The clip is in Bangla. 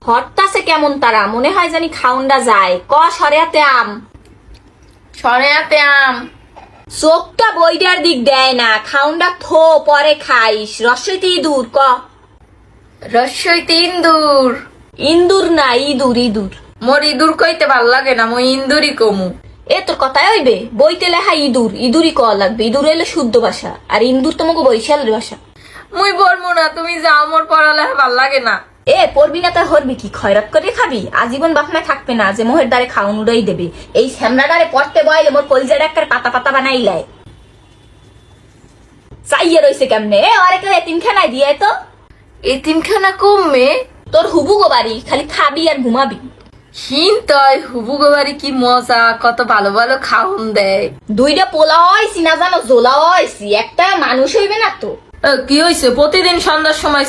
হরতাছে কেমন তারা, মনে হয় জানি খাউন্ডা যায়। ক সরেয়াতে আম, সরেয়াতে আম। চোখটা বইটার দিক দেয় না, খাউন্ডা থো পরে খাইস। রসইতে ইঁদুর ক। রস্যইতে ইন্দুর। ইন্দুর না ইঁদুর, ইঁদুর। মোর ইঁদুর কইতে ভাল লাগে না, মই ইন্দুরই কমু। এ তোর কথাই হইবে, বইতে লেখা ইঁদুর, ইঁদুরই ক লাগবে। ইঁদুর হইলে শুদ্ধ ভাষা, আর ইন্দুর তোমাকে বরিশালের ভাষা। মুই পড়বো না, তুমি যাও, মোর পড়ালেখা ভাল লাগে না। এ পড়বি না তা হরবি কি, খয়রাত করে খাবি? আজীবন বাপমায় থাকবে না যে মোহের দ্বারে খাওন উড়াই দেবে। এই শ্যামলা ডারে পড়তে বইলে মোর কলজার একটা পাতা পাতা বানাইলাই। চাইয়ে রইছে কেমনে? এ আরে কে এতিমখানায় দিয়ে তো। এতিমখানা কমবে? তোর হুবু গো বাড়ি, খালি খাবি আর ঘুমাবি। তয় হুবু গোবারি কি মজা, কত ভালো ভালো খাওন দেয়। দুইটা পোলা হয়েছি না জানো, জোলা হয়েছি, একটা মানুষ হইবে না তো। কি হয়েছে? প্রতিদিন সন্ধ্যার সময়